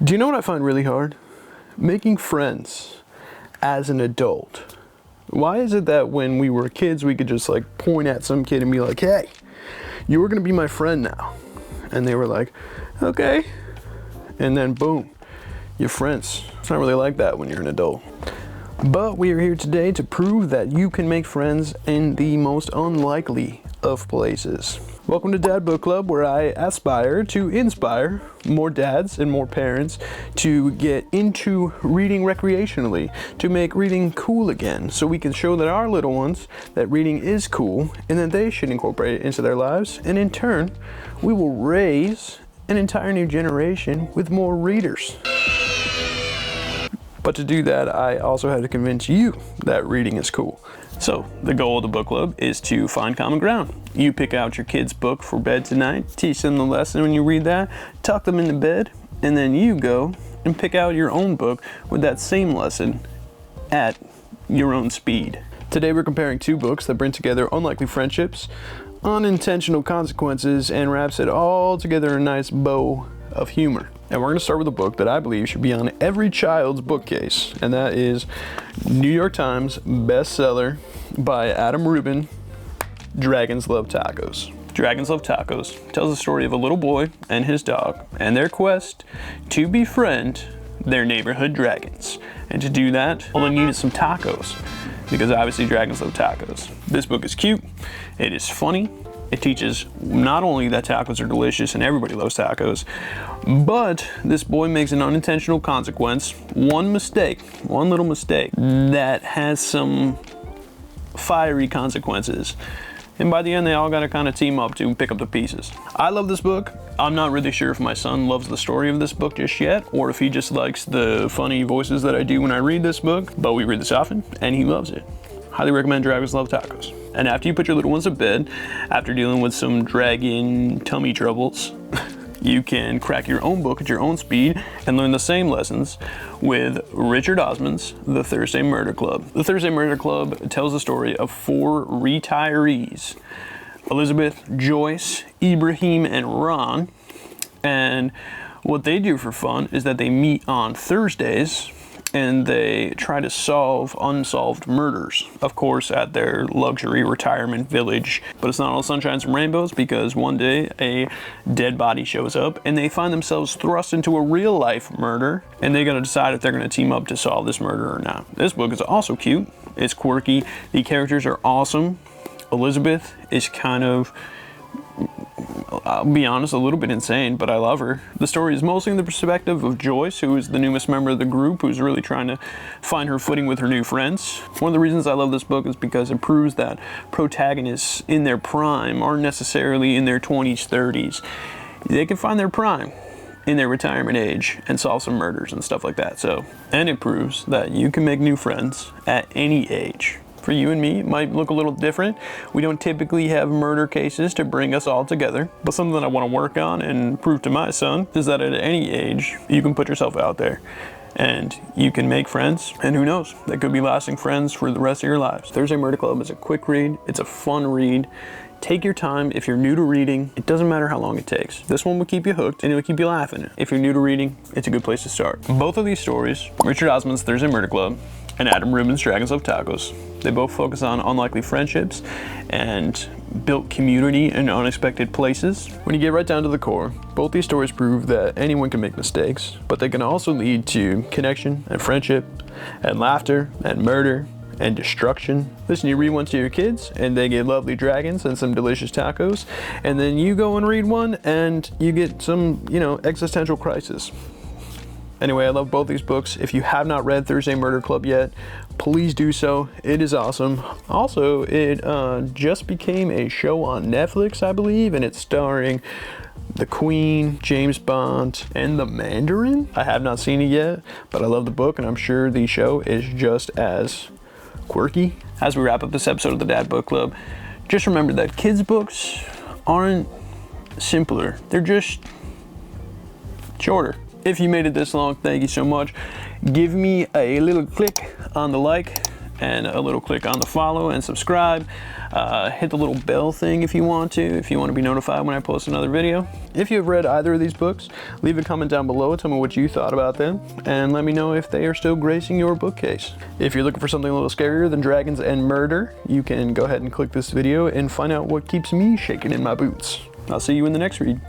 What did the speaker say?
Do you know what I find really hard? Making friends as an adult. Why is it that when we were kids, we could just like point at some kid and be like, hey, you were gonna be my friend now. And they were like, okay. And then boom, you're friends. It's not really like that when you're an adult. But we are here today to prove that you can make friends in the most unlikely of places. Welcome to Dad Book Club, where I aspire to inspire more dads and more parents to get into reading recreationally, to make reading cool again, so we can show that our little ones that reading is cool and that they should incorporate it into their lives, and in turn, we will raise an entire new generation with more readers. But to do that, I also have to convince you that reading is cool. So the goal of the book club is to find common ground. You pick out your kid's book for bed tonight, teach them the lesson when you read that, tuck them into bed, and then you go and pick out your own book with that same lesson at your own speed. Today we're comparing two books that bring together unlikely friendships, unintentional consequences, and wraps it all together in a nice bow of humor. And we're going to start with a book that I believe should be on every child's bookcase, and that is New York Times bestseller by Adam Rubin, Dragons Love Tacos. Dragons Love Tacos tells the story of a little boy and his dog and their quest to befriend their neighborhood dragons. And to do that, all they need is some tacos, because obviously dragons love tacos. This book is cute, it is funny, it teaches not only that tacos are delicious and everybody loves tacos, but this boy makes an unintentional consequence, one little mistake, that has some fiery consequences. And by the end, they all gotta kind of team up to pick up the pieces. I love this book. I'm not really sure if my son loves the story of this book just yet, or if he just likes the funny voices that I do when I read this book, but we read this often, and he loves it. Highly recommend Dragons Love Tacos. And after you put your little ones to bed, after dealing with some dragon tummy troubles, you can crack your own book at your own speed and learn the same lessons with Richard Osmin's The Thursday Murder Club. The Thursday Murder Club tells the story of 4 retirees, Elizabeth, Joyce, Ibrahim, and Ron. And what they do for fun is that they meet on Thursdays and they try to solve unsolved murders, of course, at their luxury retirement village. But it's not all sunshines and rainbows, because one day a dead body shows up and they find themselves thrust into a real life murder, and they gotta decide if they're gonna team up to solve this murder or not. This book is also cute, it's quirky, the characters are awesome. Elizabeth is kind of, I'll be honest, a little bit insane, but I love her. The story is mostly in the perspective of Joyce, who is the newest member of the group, who's really trying to find her footing with her new friends. One of the reasons I love this book is because it proves that protagonists in their prime aren't necessarily in their 20s, 30s. They can find their prime in their retirement age and solve some murders and stuff like that. So, and it proves that you can make new friends at any age. For you and me, it might look a little different. We don't typically have murder cases to bring us all together, but something that I want to work on and prove to my son is that at any age, you can put yourself out there and you can make friends, and who knows, they could be lasting friends for the rest of your lives. Thursday Murder Club is a quick read, it's a fun read. Take your time. If you're new to reading, it doesn't matter how long it takes. This one will keep you hooked and it will keep you laughing. If you're new to reading, it's a good place to start. Both of these stories, Richard Osman's Thursday Murder Club and Adam Rubin's Dragons Love Tacos, they both focus on unlikely friendships and built community in unexpected places. When you get right down to the core, both these stories prove that anyone can make mistakes, but they can also lead to connection and friendship and laughter and murder and destruction. Listen, you read one to your kids and they get lovely dragons and some delicious tacos, and then you go and read one and you get some, existential crisis. Anyway, I love both these books. If you have not read Thursday Murder Club yet, please do so. It is awesome. Also, it just became a show on Netflix, I believe, and it's starring the Queen, James Bond, and the Mandarin. I have not seen it yet, but I love the book, and I'm sure the show is just as quirky. As we wrap up this episode of the Dad Book Club, just remember that kids' books aren't simpler. They're just shorter. If you made it this long, thank you so much. Give me a little click on the like and a little click on the follow and subscribe. Hit the little bell thing if you want to be notified when I post another video. If you have read either of these books, leave a comment down below, tell me what you thought about them, and let me know if they are still gracing your bookcase. If you're looking for something a little scarier than dragons and murder, you can go ahead and click this video and find out what keeps me shaking in my boots. I'll see you in the next read.